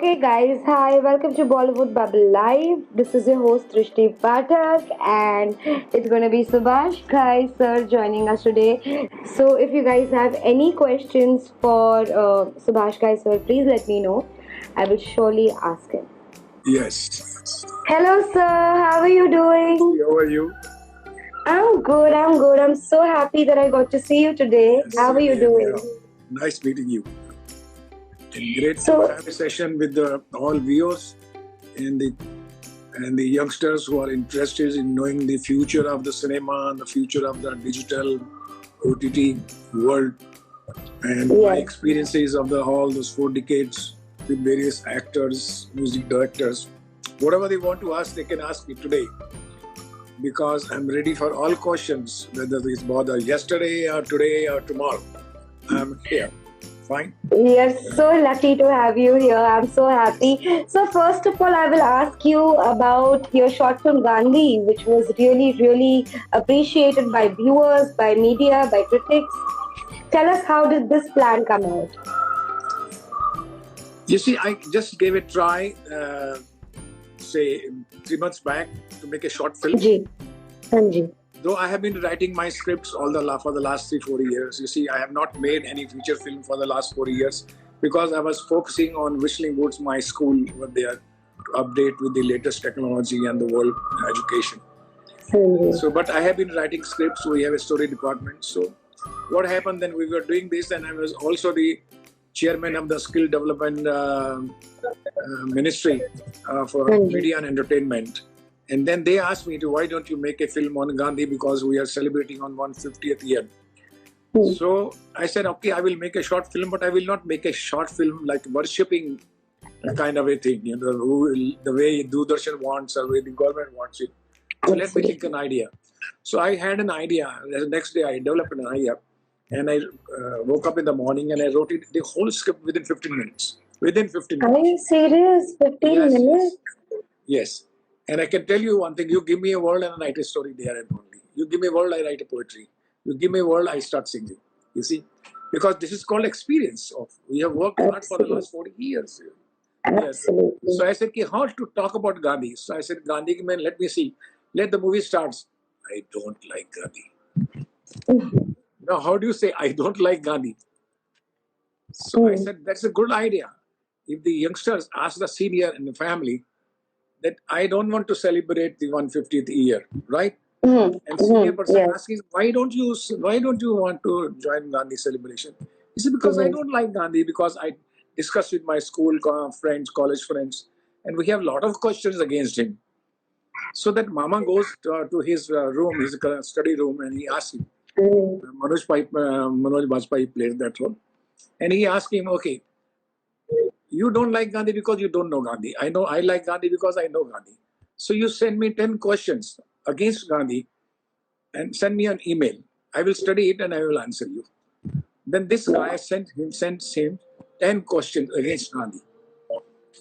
Okay, guys, hi, welcome to Bollywood Bubble Live. This is your host Trishti Pathak, and it's gonna be Subhash Ghai sir joining us today. So, if you guys have any questions for Subhash Ghai sir, please let me know. I will surely ask him. Yes. Hello, sir. How are you doing? How are you? I'm good. I'm good. I'm so happy that I got to see you today. How are you doing? Nice meeting you. And great to So, have a session with all viewers and the youngsters who are interested in knowing the future of the cinema and the future of the digital OTT world and my yes. experiences of all those 4 decades with various actors, music directors. Whatever they want to ask, they can ask me today because I'm ready for all questions, whether it's bother yesterday or today or tomorrow. I'm here. Fine. We are so lucky to have you here. I'm so happy. So, first of all, I will ask you about your short film Gandhi, which was really, really appreciated by viewers, by media, by critics. Tell us, how did this plan come out? You see, I just gave a try, say 3 months back, to make a short film. Ji. Ji. Though I have been writing my scripts for the last 3-4 years. You see, I have not made any feature film for the last 4 years because I was focusing on Whistling Woods, my school, over there, to update with the latest technology and the world education. So, but I have been writing scripts. We have a story department. So, what happened then? We were doing this, and I was also the chairman of the skill development ministry for media and entertainment. And then they asked me to, why don't you make a film on Gandhi because we are celebrating on 150th year. So I said, okay, I will make a short film, but I will not make a short film like worshipping kind of a thing, the way Doordarshan wants or the way the government wants it. So let me think an idea. So I had an idea. The next day I developed an idea, and I woke up in the morning and I wrote it, the whole script within 15 minutes. Within 15 minutes. Are you serious? 15 minutes? Yes. And I can tell you one thing, you give me a world and I write a story there and only. You give me a world, I write a poetry. You give me a world, I start singing. You see? Because this is called experience. We have worked hard for the last 40 years. Absolutely. Yes. So I said, how to talk about Gandhi? So I said, Gandhi, man, let me see. Let the movie starts. I don't like Gandhi. Now, how do you say, I don't like Gandhi? So I said, that's a good idea. If the youngsters ask the senior in the family, that I don't want to celebrate the 150th year, right? And senior person asking, why don't you want to join Gandhi celebration? He said, because I don't like Gandhi, because I discussed with my school friends, college friends, and we have a lot of questions against him. So that Mama goes to his room, his study room, and he asks him, Manoj Bajpayee played that role, and he asked him, okay, you don't like Gandhi because you don't know Gandhi. I know I like Gandhi because I know Gandhi. So you send me 10 questions against Gandhi and send me an email. I will study it and I will answer you. Then this guy sends him 10 questions against Gandhi.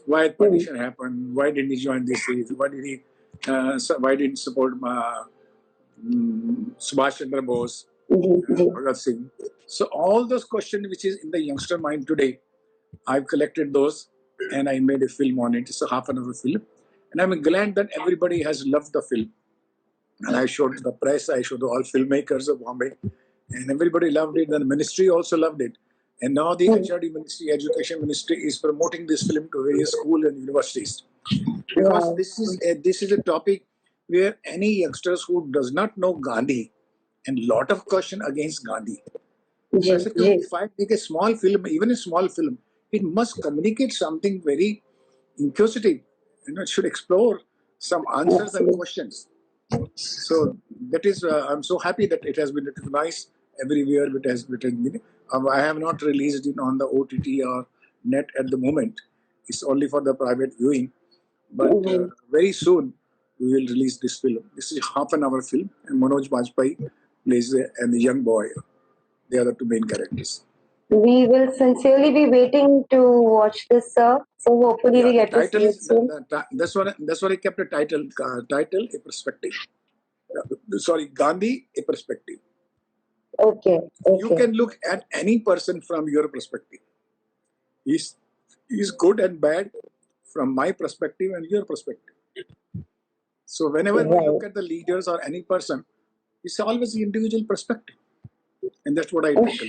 Why partition happened? Why didn't he join this? Why didn't he support Subhash Chandra Bose, Bhagat Singh? So all those questions which is in the youngster mind today, I've collected those and I made a film on it. It's a half an hour film. And I'm glad that everybody has loved the film. And I showed the press, I showed all filmmakers of Bombay, and everybody loved it. And the ministry also loved it. And now the HRD ministry, Education Ministry, is promoting this film to various schools and universities. Because this is a topic where any youngsters who does not know Gandhi, and lot of question against Gandhi. So I said, if I make a small film, even a small film, it must communicate something very inquisitive. It should explore some answers and questions. So that is, I'm so happy that it has been recognized everywhere. It has been. I have not released it on the OTT or net at the moment. It's only for the private viewing. But very soon we will release this film. This is half an hour film, and Manoj Bajpayee plays a young boy. They are the two main characters. We will sincerely be waiting to watch this, sir. So hopefully we get to see it soon. That's what I kept the title. Title, A Perspective. Sorry, Gandhi, A Perspective. Okay. You can look at any person from your perspective. He's good and bad. from my perspective and your perspective. So whenever we look at the leaders or any person, it's always the individual perspective, and that's what I tackle.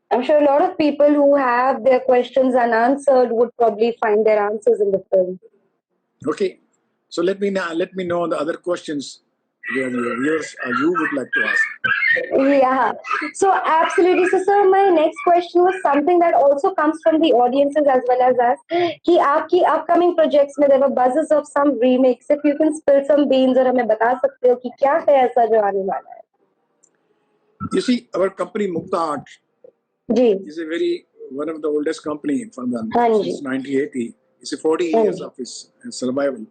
I'm sure a lot of people who have their questions unanswered would probably find their answers in the film. Okay, so let me know the other questions where your viewers you would like to ask. Yeah, so absolutely. So, sir, my next question was something that also comes from the audiences as well as us. कि आपकी upcoming projects में there were buzzes of some remakes. If you can spill some beans और हमें बता सकते हो कि क्या है ऐसा जो आने वाला है? You see, our company Mukta Art is a one of the oldest company from the since 1980. It's a 40 years of its survival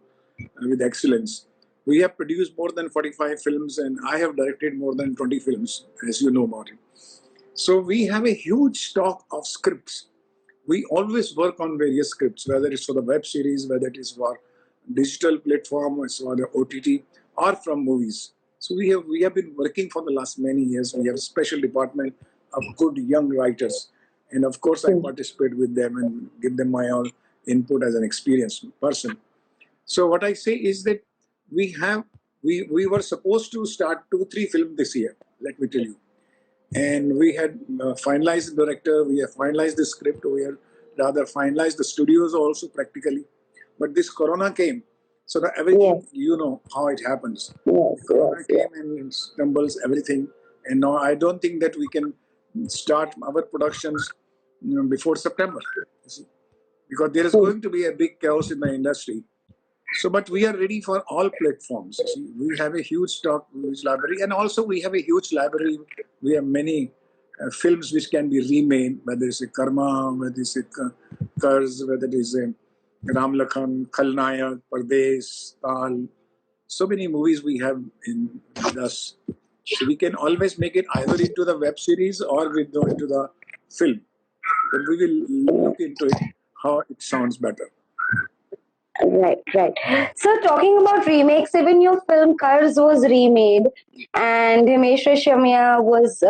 with excellence. We have produced more than 45 films, and I have directed more than 20 films, as you know about it. So we have a huge stock of scripts. We always work on various scripts, whether it's for the web series, whether it is for digital platform, or for the OTT, or from movies. So we have been working for the last many years. We have a special department of good young writers, and of course I participate with them and give them my own input as an experienced person. So what I say is that we were supposed to start 2-3 films this year. Let me tell you, and we had finalized the director, we have finalized the script, we have rather finalized the studios also practically. But this corona came, so that everything, you know how it happens. Corona came and stumbles everything, and now I don't think that we can start our productions before September, you see, because there is going to be a big chaos in the industry. So, but we are ready for all platforms. See, we have a huge stock, huge library, and also we have a huge library. We have many films which can be remade, whether it's a Karma, whether it's a Karz, whether it is a Ram Lakhan, Khalnayak, Pardesh, Tal. So many movies we have with us. So we can always make it either into the web series or into the film. But we will look into it, how it sounds better. Right. So talking about remakes, even your film Karz was remade, and Himesh Reshammiya was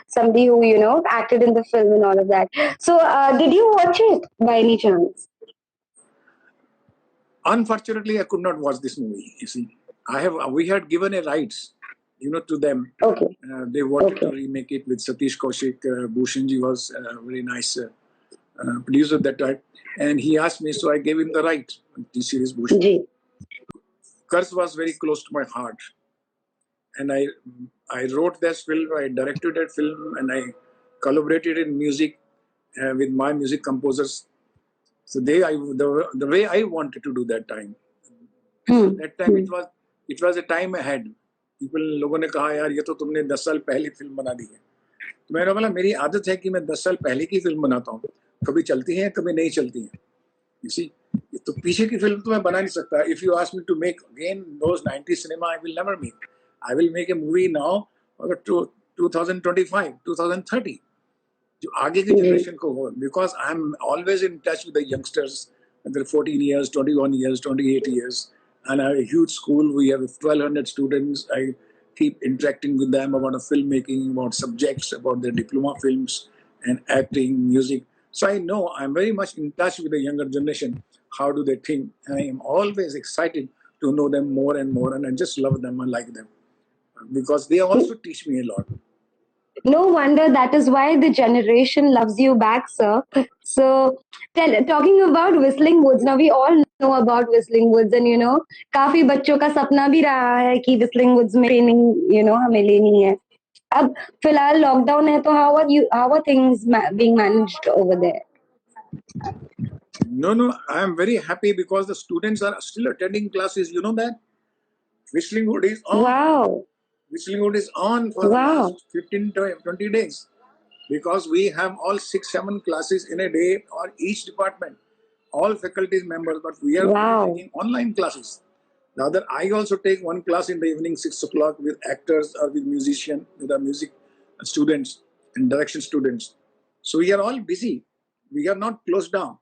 somebody who acted in the film and all of that. So did you watch it by any chance? Unfortunately, I could not watch this movie. You see, we had given a rights, to them. Okay. They wanted to remake it with Satish Kaushik. Bhushanji was a very nice producer at that time, and he asked me, so I gave him the right. T-Series Bhushan. Karz was very close to my heart, and I wrote that film, I directed that film, and I collaborated in music with my music composers. So the way I wanted to do that time. That time it was a time ahead. People लोगों ने कहा यार ये तो तुमने 10 साल पहले film बना दी है. तो मैंने बोला मेरी आदत है कि मैं 10 साल पहले की फिल्म बनाता हूँ. कभी चलती हैं कभी नहीं चलती हैं. You see, तो पीछे की फिल्म तो मैं बना नहीं सकता. If you ask me to make again those 90s cinema, I will never make. I will make a movie now to 2025, 2030. जो आगे की जनरेशन को हो, because I'm always in touch with the youngsters. They're 14 years, 21 years, 28 years, and I have a huge school. We have 1,200 students. I keep interacting with them about filmmaking, about subjects, about their diploma films and acting, music. So I know I'm very much in touch with the younger generation. How do they think? And I am always excited to know them more and more, and I just love them and like them because they also teach me a lot. No wonder that is why the generation loves you back, sir. So, talking about Whistling Woods, now we all know about Whistling Woods, and काफी बच्चों का सपना भी रहा है कि Whistling Woods में training हमें लेनी है. अब फिलहाल लॉकडाउन है तो how are things being managed over there? No, I am very happy because the students are still attending classes. You know that Whistling Wood is on. Wow. Whistling Wood is on for the last 15 to 20 days because we have all 6-7 classes in a day or each department, all faculties members, but we are taking online classes. Rather, I also take one class in the evening, 6 o'clock with actors or with musicians, with our music students and direction students. So we are all busy. We are not closed down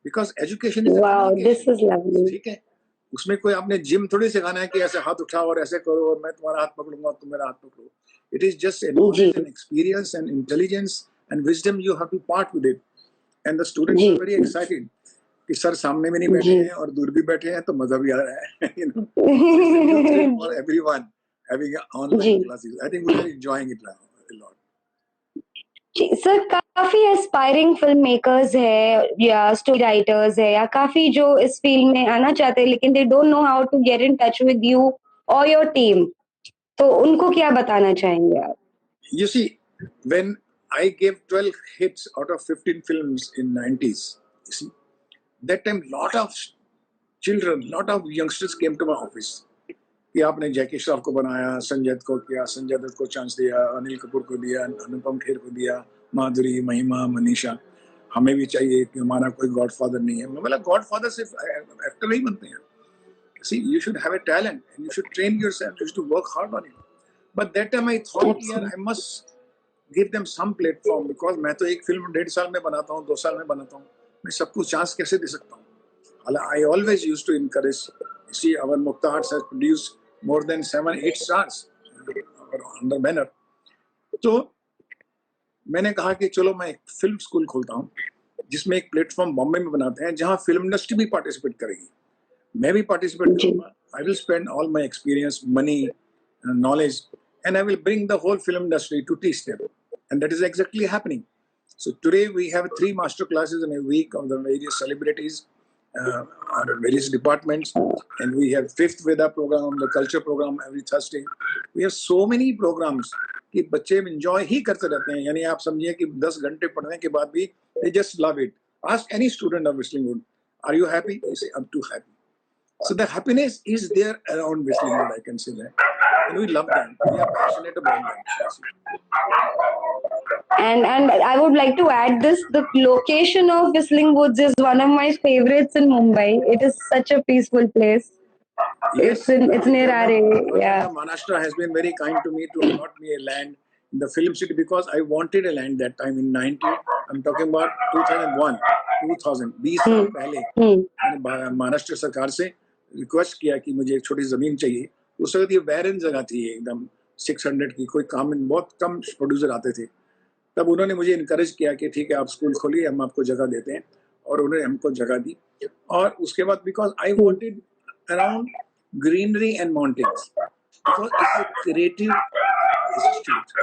because education is this is lovely. ठीक है. उसमें कोई आपने gym थोड़ी सिखाना है कि ऐसे हाथ उठाओ और ऐसे करो और मैं तुम्हारा हाथ पकड़ूंगा तुम मेरा हाथ पकड़ो. It is just a knowledge and experience and intelligence and wisdom you have to part with it. And the students are very excited. कि सर सामने में नहीं बैठे जी हैं और दूर भी बैठे हैं तो मजा भी आ रहा है you know it's a new thrill for everyone having online जी classes. I think we are enjoying it now a lot. जी सर, काफी एस्पायरिंग फिल्म मेकर्स है या स्टोरी राइटर्स है या काफी जो इस फील्ड में आना चाहते हैं लेकिन they don't know how to get in touch with you और योर टीम, तो उनको क्या बताना चाहेंगे आप? You see, when I gave 12 hits out of 15 films in 90s, you see, that time lot of children, lot of youngsters came to my office. कि आपने जैकी श्रॉफ को बनाया, संजय दत्त को किया, संजय दत्त को चांस दिया, अनिल कपूर को दिया, अनुपम खेर को दिया, माधुरी, महिमा, मनीषा, हमें भी चाहिए कि हमारा कोई गॉडफादर नहीं है। मैं बोला गॉडफादर सिर्फ एक्टर ही बनते हैं। See, you should have a talent and you should train yourself. You should work hard on it. But that time I thought, यार, I must give them some platform because मैं तो एक film 1.5 साल में बनाता हूँ, 2 साल में बनाता हूँ, मैं सबको चांस कैसे दे सकता हूँ? I always used to encourage. You see, our Mukta Arts has produced more than 7-8 stars under banner. तो मैंने कहा कि चलो मैं एक फिल्म स्कूल खोलता हूँ जिसमें एक प्लेटफॉर्म बॉम्बे में बनाते हैं जहाँ फिल्म इंडस्ट्री भी पार्टिसिपेट करेगी, मैं भी पार्टिसिपेट करूँगा. I will spend all my experience, money, knowledge, and I will bring the whole film industry to teach them, and that is exactly happening. So today we have 3 master classes in a week of the various celebrities, our various departments, and we have 5th Veda program, the culture program every Thursday. We have so many programs कि बच्चे enjoy ही करते रहते हैं. यानी आप समझिए कि 10 घंटे पढ़ने के बाद भी they just love it. Ask any student of Whistling Wood, are you happy? They say, I'm too happy. So the happiness is there around Whistling Wood, I can say that. And we love them. We are passionate about them. And I would like to add this: the location of Whistling Woods is one of my favorites in Mumbai. It is such a peaceful place. Yes, It's near our Government yeah. of Maharashtra has been very kind to me to allot me a land in the film city because I wanted a land that time in 90. I'm talking about 2001, 2000. 20 साल पहले मैंने महाराष्ट्र सरकार से request किया कि मुझे एक छोटी जमीन चाहिए. उस वक्त ये बैरन जगह थी एकदम 600 की, कोई काम में बहुत कम प्रोड्यूसर आते थे. तब उन्होंने मुझे इनकरेज किया कि ठीक है आप स्कूल खोलिए, हम आपको जगह देते हैं, और उन्होंने हमको जगह दी. और उसके बाद because I wanted around greenery and mountains because it's a creative institute.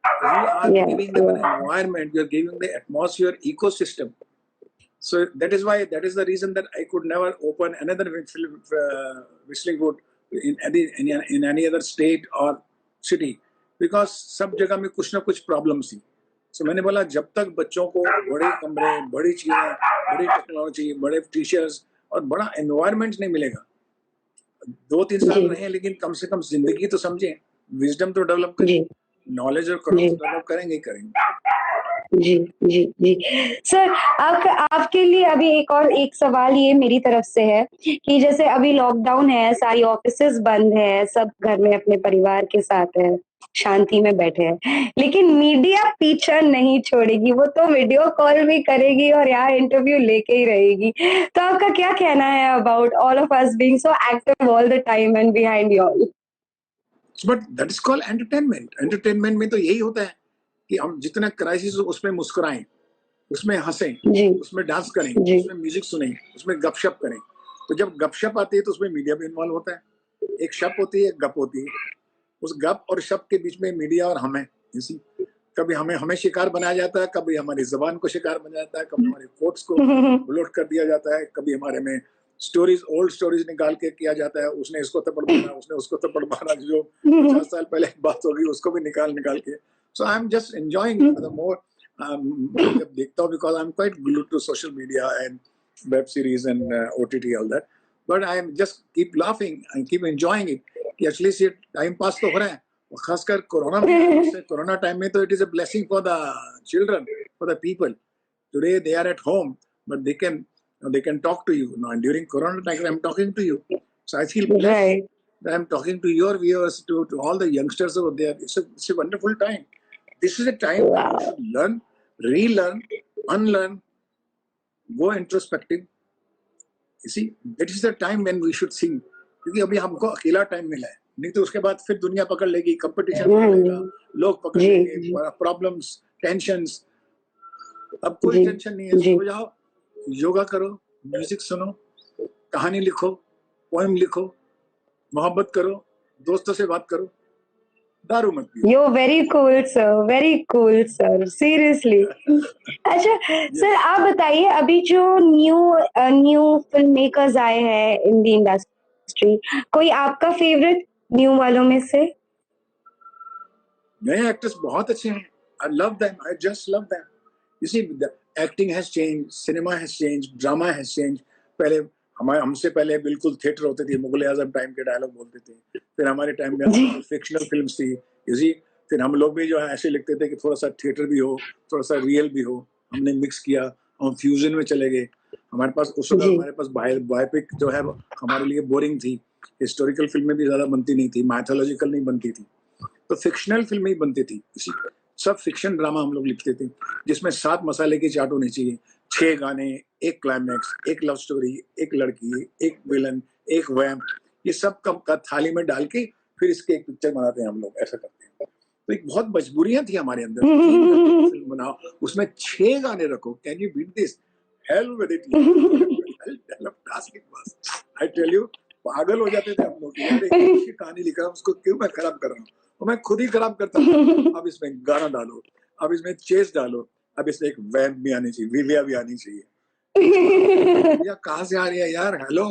You are giving them an environment, you're giving the atmosphere, ecosystem. So that is the reason that I could never open another Whistling Wood in any other state or city because सब जगह में कुछ ना कुछ problems थी. So मैंने बोला जब तक बच्चों को बड़े कमरे, बड़ी चीजें, बड़ी टेक्नोलॉजी, बड़े टीचर्स और बड़ा एनवायरनमेंट नहीं मिलेगा, 2-3 साल रहे लेकिन कम से कम जिंदगी तो समझें, विजडम तो डेवलप करें, नॉलेज और करेक्ट डेवलप करेंगे ही करेंगे. जी जी जी सर, आपके लिए अभी एक सवाल ये मेरी तरफ से है कि जैसे अभी लॉकडाउन है, सारी ऑफिसेज बंद है, सब घर में अपने परिवार के साथ है, शांति में बैठे हैं, लेकिन मीडिया पीछा नहीं छोड़ेगी, वो तो वीडियो कॉल भी करेगी और यहाँ इंटरव्यू लेके ही रहेगी. तो आपका क्या कहना है about all of us being so active all the time and behind you all? But that is called entertainment. Entertainment में तो यही होता है कि हम जितना क्राइसिस उसमें मुस्कुराएं, उसमें हंसें, उसमें डांस करें, उसमें म्यूजिक सुनें, उसमें गपशप करें. तो जब गपशप आती है तो उसमें मीडिया भी इन्वॉल्व होता है. एक शप होती है, एक गप होती है. उस गप और शप के बीच में मीडिया और हमें, इसी कभी हमें शिकार बनाया जाता है, कभी हमारी जबान को शिकार बनाया जाता है, कभी हमारे कोट्स को ब्लोट कर दिया जाता है, कभी हमारे में स्टोरीज, ओल्ड स्टोरीज निकाल के किया जाता है. उसने इसको थप्पड़ मारा, उसने उसको थप्पड़ मारा, जो 50 साल पहले बात होगी उसको भी निकाल के. So I am just enjoying the more जब देखता हूँ because I am quite glued to social media and web series and OTT all that. But I am just keep laughing and keep enjoying it कि at least ये time pass तो हो रहा है. खासकर कोरोना टाइम में तो it is a blessing for the children, for the people. Today they are at home but they can talk to you. Now, during Corona time, I'm talking to you. So I feel blessed that I'm talking to your viewers, to all the youngsters over there. It's a wonderful time. This is a time when you should learn, relearn, unlearn, go introspective. You see, that is the time when we should sing. क्योंकि अभी हमको अकेला time मिला है, नहीं तो उसके बाद फिर दुनिया पकड़ लेगी, कंपटीशन पकड़ेगा, लोग पकड़ लेंगे, प्रॉब्लम्स, टेंशंस. अब कोई टेंशन नहीं है. सो जाओ, योगा करो, म्यूजिक सुनो, कहानी लिखो, पोएम लिखो, मोहब्बत करो, दोस्तों से बात करो, दारू मत पियो। You're very cool, sir. Very cool, sir. Seriously. अच्छा सर, आप बताइए, अभी जो न्यू फिल्म मेकर्स आए हैं इन द इंडस्ट्री, कोई आपका फेवरेट न्यू वालों में से? नए एक्टर्स बहुत अच्छे हैं. I love them. I just love them. You see, the acting has changed, cinema has changed, drama has changed. पहले हमसे पहले बिल्कुल थिएटर होते थे, मुगल आजम टाइम के डायलॉग बोलते थे. फिर हमारे टाइम में फिक्शनल फिल्म्स थी. You see, फिर हम लोग भी जो है ऐसे लिखते थे कि थोड़ा सा थिएटर भी हो, थोड़ा सा रियल भी हो. हमने मिक्स किया, हम फ्यूजन में चले गए. हमारे पास उस वक्त हमारे पास बायोपिक जो है हमारे लिए बोरिंग थी. हिस्टोरिकल फिल्में भी ज्यादा बनती नहीं थी, माइथोलॉजिकल नहीं बनती थी, तो फिक्शनल फिल्में ही बनती थी. इसी सब फिक्शन ड्रामा हम लोग लिखते थे, जिसमें 7 मसाले की चाट होनी चाहिए, 6 गाने, एक क्लाइमैक्स, एक लव स्टोरी, एक लड़की, एक विलन, एक वैम्प, ये सब का थाली में डाल के फिर इसके एक पिक्चर बनाते हैं हम लोग, ऐसा करते हैं. तो एक बहुत मजबूरियां थी हमारे अंदर. 3 घंटे की फिल्म बनाओ, उसमें 6 गाने रखो. Can you beat this? Hell with it. I tell you, पागल हो जाते थे हम लोग. यार एक कहानी लिखा, उसको क्यों मैं खराब कर रहा हूँ? तो मैं खुद ही खराब करता था. अब इसमें गाना डालो, अब इसमें चेस डालो, अब इसमें एक वैम्प भी आनी चाहिए, विविया भी आनी चाहिए. या कहाँ से आ रही है यार? हेलो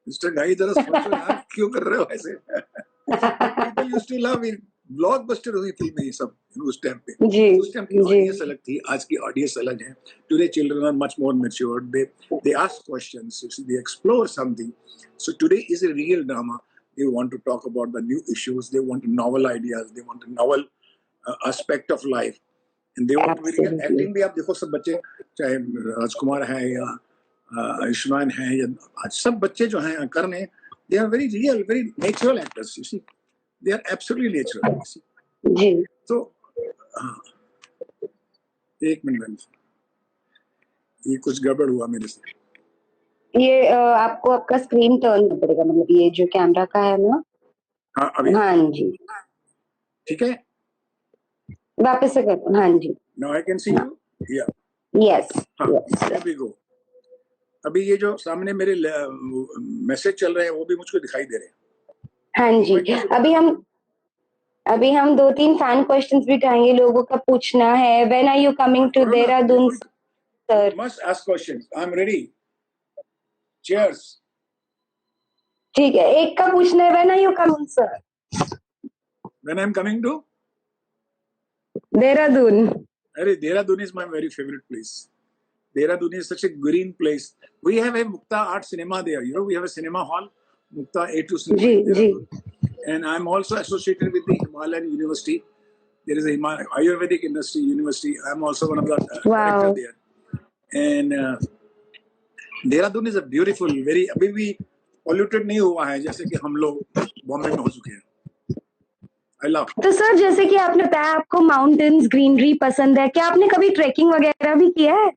मिस्टर गाई, जरा सोचो यार, क्यों कर रहे हो ऐसे? People used to love it. Blockbuster हुई फिल्में ये सब उस टाइम पे. उस टाइम की ऑडियंस अलग थी, आज की ऑडियंस अलग है. Today children are much more matured. they ask questions, they explore something. So today is a real drama. They want to talk about the new issues, they want novel ideas, they want a novel aspect of life, and they want to be real. Acting भी आप देखो, सब बच्चे, चाहे राजकुमार है या आयुष्मान है, या आज सब बच्चे जो हैं कर रहे हैं, they are very real, very natural actors. You see, they are absolutely natural. You see. जी. तो हाँ, एक मिनट, ये कुछ गड़बड़ हुआ मेरे से. ये आपको आपका स्क्रीन टर्न करना पड़ेगा, मतलब ये जो कैमरा का है ना. हाँ अभी हाँ जी, ठीक है. वापस से कर. हाँ जी. Now I can see you. Yeah yes. Here we go. अभी ये जो सामने मेरे मैसेज चल रहे हैं वो भी मुझको दिखाई दे रहे हैं. हाँ जी. अभी हम 2-3 फैन क्वेश्चंस भी उठाएंगे, लोगों का पूछना है. When are you coming to Dehradun sir? Must ask questions. I am ready. Cheers. ठीक है, एक का पूछना है, when are you coming sir? When I am coming to Dehradun. अरे Dehradun is my very favourite place. Dehradun is such a green place. We have a Mukta Art Cinema there. You know, we have a cinema hall, Mukta A2 Cinema. And I'm also associated with the Himalayan University. There is a Ayurvedic Industry University. I'm also one of the director there. And Dehradun is a beautiful, very अभी भी polluted नहीं हुआ है जैसे कि हम लोग बॉम्बे में हो चुके हैं. I love. तो सर, जैसे कि आपने बताया आपको माउंटेन्स, ग्रीनरी पसंद है, क्या आपने कभी ट्रेकिंग वगैरह भी किया है?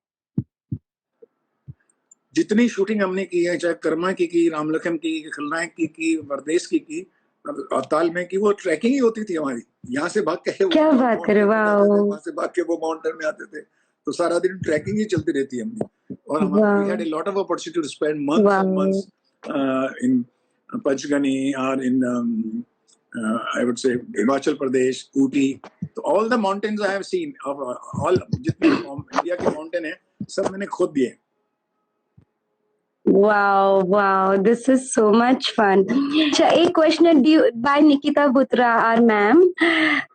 जितनी शूटिंग हमने की है, चाहे कर्मा की, रामलखन की, खलनायक की, वरदेश की, अवताल में की, वो ट्रैकिंग ही होती थी हमारी. यहाँ से भाग के क्या बात कर, वहां से भाग के वो माउंटेन में आते थे. तो सारा दिन ट्रैकिंग ही चलती रहती है हमने. और हम we had a lot of opportunity to spend months and months in Panchgani or in I would say Himachal Pradesh, Ooty. तो all the mountains I have seen, all जितने इंडिया के माउंटेन है सब मैंने खोद दिए. Wow, this is so much fun. अच्छा, एक क्वेश्चन है by निकिता बुत्रा our मैम.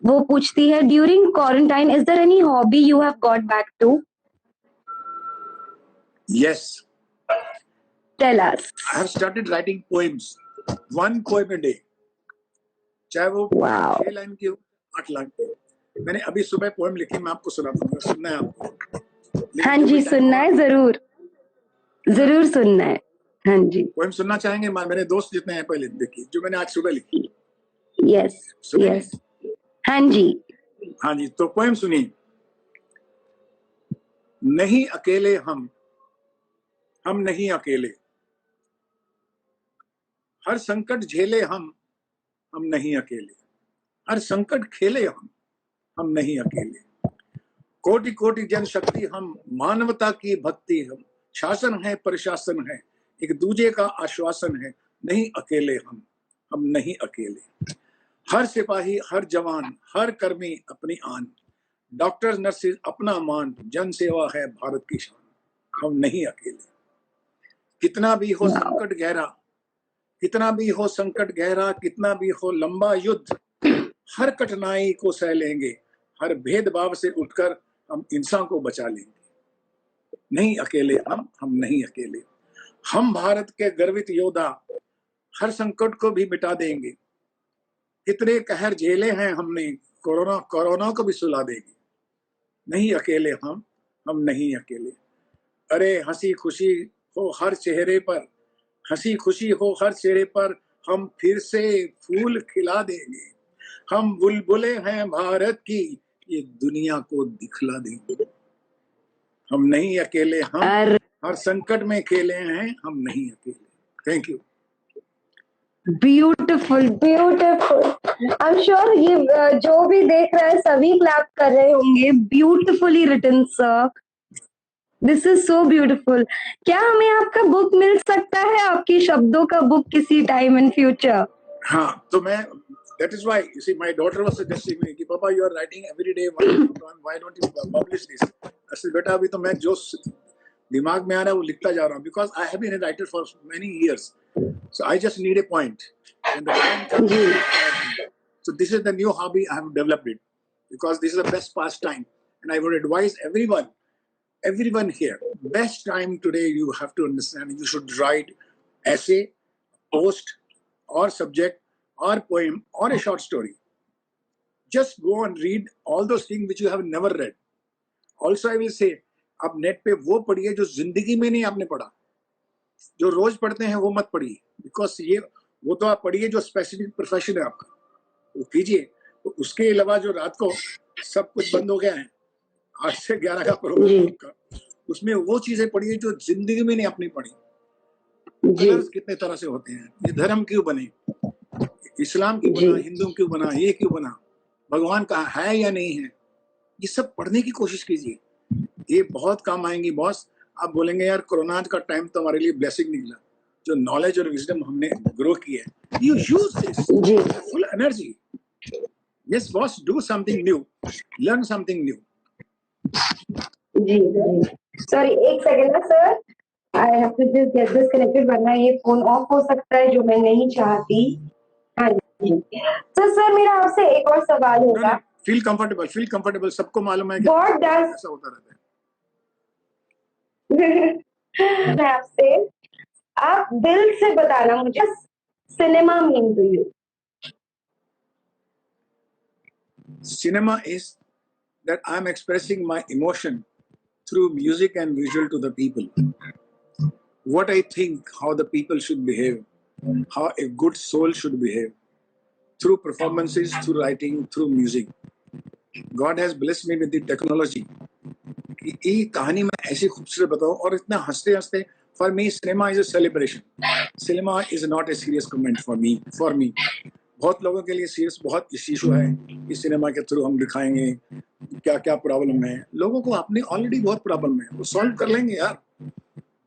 वो पूछती है, during quarantine is there any hobby you have got back to? Yes. Tell us. I have started writing poems. 1 poem a day. चाहे वो 6 line की हो, 8 लाइन की हो. मैंने अभी सुबह पोएम लिखी, मैं आपको सुनाता हूँ. सुनना है आपको? हाँ जी, सुनना है, जरूर सुनना है. हाँ जी. पोएम सुनना चाहेंगे? मेरे दोस्त जितने हैं पहले देखिए, जो मैंने आज सुबह लिखी. यस. हाँ जी. तो पोएम सुनिए. नहीं अकेले हम नहीं अकेले. हर संकट झेले हम नहीं अकेले. हर संकट खेले हम नहीं अकेले. कोटि कोटि जनशक्ति हम, मानवता की भक्ति हम, शासन है, प्रशासन है, एक दूजे का आश्वासन है, नहीं अकेले हम नहीं अकेले। हर सिपाही, हर जवान, हर कर्मी अपनी आन, डॉक्टर्स नर्सेज अपना मान, जन सेवा है भारत की शान, हम नहीं अकेले। कितना भी हो संकट गहरा, कितना भी हो संकट गहरा, कितना भी हो लंबा युद्ध, हर कठिनाई को सह लेंगे, हर भेदभाव से उठकर हम इंसान को बचा लेंगे। नहीं अकेले हम नहीं अकेले। हम भारत के गर्वित योद्धा, हर संकट को भी मिटा देंगे। कितने कहर झेले हैं हमने, कोरोना को भी सुला देंगे। नहीं अकेले हम नहीं अकेले। अरे हंसी खुशी हो हर चेहरे पर, हंसी खुशी हो हर चेहरे पर, हम फिर से फूल खिला देंगे। हम बुलबुले हैं भारत की, ये दुनिया को दिखला देंगे। हम नहीं अकेले, हम हर संकट में खेले हैं, हम नहीं अकेले। Thank you. Beautiful beautiful. I am sure ये जो भी देख रहा है सभी क्लैप कर रहे होंगे। Beautifully written sir, this is so beautiful. क्या हमें आपका बुक मिल सकता है, आपकी शब्दों का बुक किसी टाइम इन फ्यूचर? हाँ, तो मैं that is why you see my daughter was suggesting me कि पापा you are writing every day, why don't you publish this? I said बेटा अभी तो मैं जो दिमाग में आ रहा है वो लिखता जा रहा हूँ, because I have been a writer for many years, so I just need a point. And the point comes, so this is the new hobby I have developed it, because this is the best pastime, and I would advise everyone here, best time today you have to understand, you should write essay, post, or subject, or poem, or a short story. Just go and read all those things which you have never read. Also I will say, आप net पे वो पढ़िए जो जिंदगी में नहीं आपने पढ़ा, जो रोज पढ़ते हैं वो मत पढ़िए, बिकॉज ये वो तो आप पढ़िए जो स्पेसिफिक प्रोफेशन है आपका, वो कीजिए। तो उसके अलावा जो रात को सब कुछ बंद हो गया है, 8 से 11 का प्रोग्राम का, उसमें वो चीजें पढ़िए जो जिंदगी में नहीं आपने पढ़ी। कलर्स कितने तरह से होते हैं, ये धर्म क्यों बने, इस्लाम क्यों बना, हिंदू क्यों बना, ये क्यों बना, भगवान कहाँ है या नहीं है, ये सब पढ़ने की कोशिश कीजिए, ये बहुत काम आएंगी बॉस। आप बोलेंगे यार कोरोना का टाइम तो हमारे लिए ब्लेसिंग निकला, जो नॉलेज और विजडम हमने ग्रो की है, you use this full energy. Yes boss, do something new, learn something new. जी सॉरी, एक सेकंड ना sir, I have to just get this connected, वरना ये फोन ऑफ हो सकता है, जो मैं नहीं चाहती। हाँ जी, तो सर मेरा आपसे एक और सवाल होगा। फील कंफर्टेबल, सबको मालूम है कि What does ऐसा होता रहता है। मैं आपसे, आप दिल से बताना मुझे, cinema mean to you? Cinema is that I'm expressing my emotion through music and visual to the people. What I think, how the people should behave, how a good soul should behave, through performances, through writing, through music. God has blessed me with the technology. ये कहानी मैं ऐसी खूबसूरत बताऊं और इतना हंसते हंसते। For me, cinema is a celebration. Cinema is not a serious comment for me. बहुत लोगों के लिए सीरियस बहुत इश्यू है, इस सिनेमा के थ्रू हम दिखाएंगे क्या क्या प्रॉब्लम है। लोगों को अपने ऑलरेडी बहुत प्रॉब्लम है, वो सॉल्व कर लेंगे यार।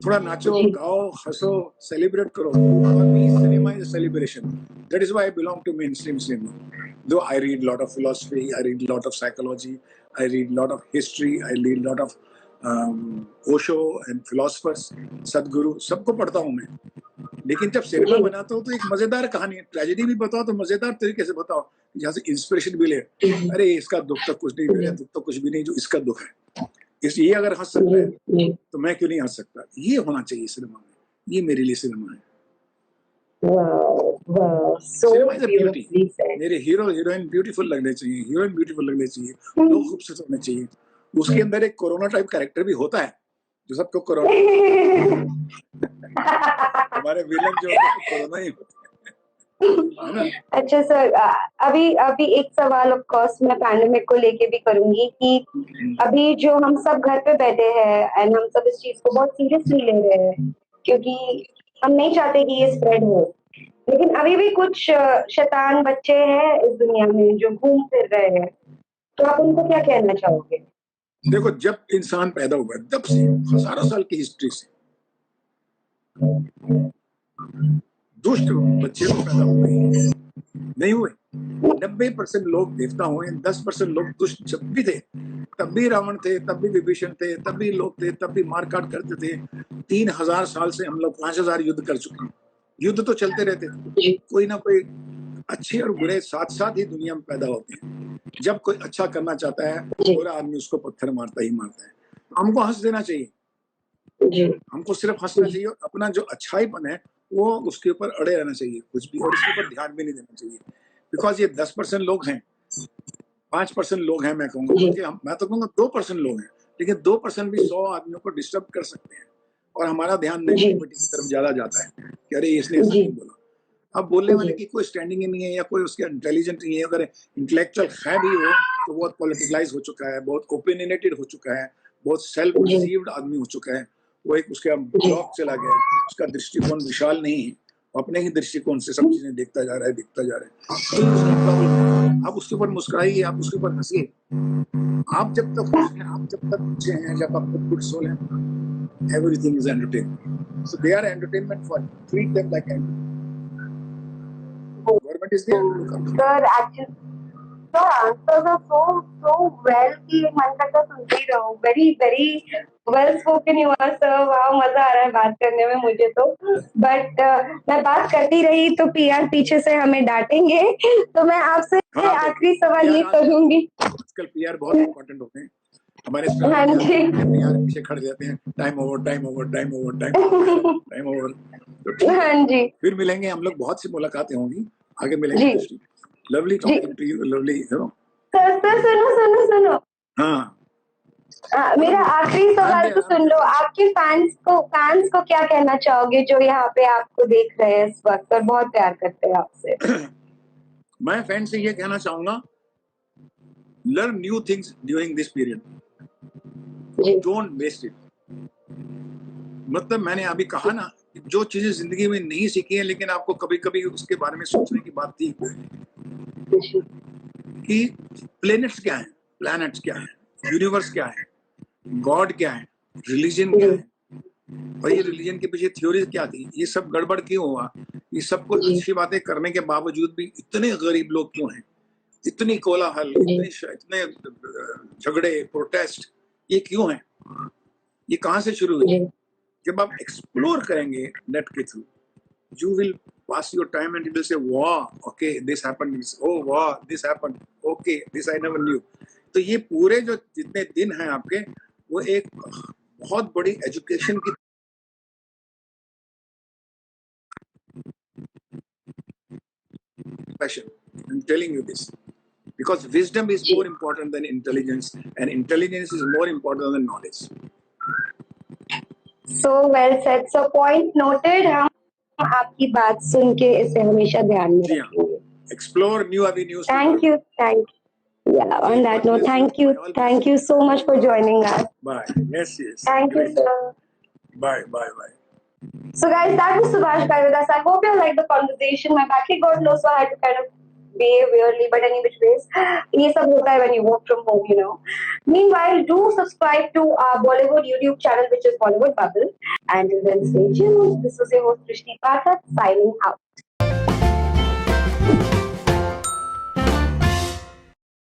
थोड़ा नाचो, गाओ, हंसो, सेलिब्रेट करो। For me, cinema is a celebration. That is why I belong to mainstream cinema. Though I read a lot of philosophy, I read a lot of psychology, I read a lot of history, I read a lot of Osho and philosophers, सदगुरु, सबको पढ़ता हूँ मैं। लेकिन जब cinema बनाता हूँ तो एक मजेदार कहानी, ट्रेजेडी भी बताओ तो मजेदार तरीके से बताओ, जहाँ से इंस्पिरेशन भी ले। अरे इसका दुख तो कुछ नहीं, मेरा दुख तो कुछ भी नहीं, जो इसका दुख है, ये अगर हंस सकता है तो मैं क्यों नहीं हंस सकता। ये होना चाहिए सिनेमा में, ये मेरे लिए सिनेमा है। Cinema is a beauty. मेरे हीरो हीरोइन ब्यूटीफुल लगने चाहिए, लोग खूबसूरत होने चाहिए। उसके अंदर एक कोरोना टाइप कैरेक्टर भी होता है, जो सबको कोरोना हमारे विलन जो कोरोना ही है ना। अच्छा सर, अभी एक सवाल ऑफ कोर्स मैं पैंडेमिक को लेके भी करूंगी कि अभी जो हम सब घर पे बैठे हैं एंड हम सब इस चीज को बहुत सीरियसली ले रहे हैं, क्योंकि हम नहीं चाहते कि ये स्प्रेड हो, लेकिन अभी भी कुछ शैतान बच्चे हैं इस दुनिया में जो घूम फिर रहे हैं, तो आप उनको क्या कहना चाहोगे? देखो, जब इंसान पैदा हुआ है तब से हजारों साल की हिस्ट्री से दुष्ट बच्चे तो पैदा हो गए, नहीं हुए। 90% लोग देवता हुए, 10% लोग दुष्ट जब भी थे, तब भी रावण थे, तब भी विभीषण थे, तब भी लोग थे, तब भी मारकाट करते थे। 3000 साल से हम लोग 5000 युद्ध कर चुके हैं। युद्ध तो चलते रहते थे, कोई ना कोई अच्छे और बुरे साथ साथ ही दुनिया में पैदा होते हैं। जब कोई अच्छा करना चाहता है, बुरा आदमी उसको पत्थर मारता ही मारता है। हमको हंस देना चाहिए, हमको सिर्फ हंसना चाहिए, अपना जो अच्छाईपन है वो उसके ऊपर अड़े रहना चाहिए, कुछ भी, और उसके ऊपर ध्यान भी नहीं देना चाहिए। बिकॉज ये 10% लोग हैं, 5% लोग हैं, मैं कहूँगा, बल्कि मैं तो कहूँगा 2% लोग हैं, लेकिन 2% भी 100 आदमियों को डिस्टर्ब कर सकते हैं। और हमारा ध्यान नेगेटिविटी की तरफ ज्यादा जाता है कि अरे इसने ऐसा क्यों बोला। अब बोलने वाले की कोई स्टैंडिंग ही नहीं है, या कोई उसके इंटेलिजेंट नहीं है। अगर इंटेलेक्चुअल है भी हो तो बहुत पॉलिटिकलाइज हो चुका है, बहुत ओपिनियनेटेड हो चुका है, बहुत सेल्फ डिसीव्ड आदमी हो चुका है। वो एक उसका ब्लॉक चला गया, उसका दृष्टिकोण विशाल नहीं है, अपने ही दृष्टिकोण से सब चीजें देखता जा रहा है, दिखता जा रहा है। तो उसकी प्रॉब्लम। आप उसके ऊपर मुस्कुराइए, आप उसके ऊपर हंसिए। आप जब तक खुश हैं, आप जब तक अच्छे हैं, जब आप गुड सोल हैं, everything is entertainment. So they are entertainment for you. Treat them like entertainment. Government is there. Look up. Sir, actually, your answers are so well कि मन करता सुनते ही रहो. Very well spoken you are, sir. वाह, मजा आ रहा है बात करने में मुझे तो. But मैं बात करती रही तो पीआर पीछे से हमें डांटेंगे. तो मैं आपसे आखिरी सवाल ये करूंगी. आजकल पीआर बहुत इम्पोर्टेंट होते हैं. हमारे पीआर पीछे खड़े जाते हैं, टाइम ओवर. हाँ जी. फिर मिलेंगे हम लोग, बहुत सी मुलाकातें होंगी, आगे मिलेंगे. Lovely talking to you, lovely, you know. Sir सुनो. हाँ, मेरा आखिरी सवाल तो सुन लो. आपके फैंस को क्या कहना चाहोगे जो यहाँ पे आपको देख रहे हैं इस वक्त और बहुत प्यार करते हैं आपसे? मैं फैंस से ये कहना चाहूंगा, learn new things during this period, don't waste it. मतलब मैंने अभी कहा ना, जो चीजें जिंदगी में नहीं सीखी हैं, लेकिन आपको कभी कभी उसके बारे में सोचने की बात थी कि प्लैनेट्स क्या है, यूनिवर्स क्या है, गॉड क्या है, रिलीजन क्या है, और ये रिलीजन के पीछे थ्योरी क्या थी, ये सब गड़बड़ क्यों हुआ, ये सब कुछ अच्छी बातें करने के बावजूद भी इतने गरीब लोग क्यों हैं, इतनी कोलाहल, इतने झगड़े, प्रोटेस्ट, ये क्यों है, ये कहाँ से शुरू हुई? जब आप एक्सप्लोर करेंगे नेट के through, you will pass your time and you will say, wow, okay, this happened, oh wow, this happened, okay, this I never knew. तो ये पूरे जो जितने दिन हैं आपके, वो एक बहुत बड़ी एजुकेशन की passion. I'm telling you this because wisdom is more important than intelligence, and intelligence is more important than knowledge. So well said. So point noted. हम आपकी बात सुन के इसे हमेशा ध्यान में रखेंगे. Explore new avenues. Thank you. Yeah, on that note, thank you so much for joining us. Bye. Yes. Thank you, sir. Bye. So guys, that was Subhash Ghai with us. I hope you liked the conversation. My battery got low, so I had to kind of behave weirdly, but any which ways, ये सब होता है when you work from home, you know. Meanwhile, do subscribe to our Bollywood YouTube channel, which is Bollywood Bubble. And then stay tuned. This was your host Srishti Pathak signing out.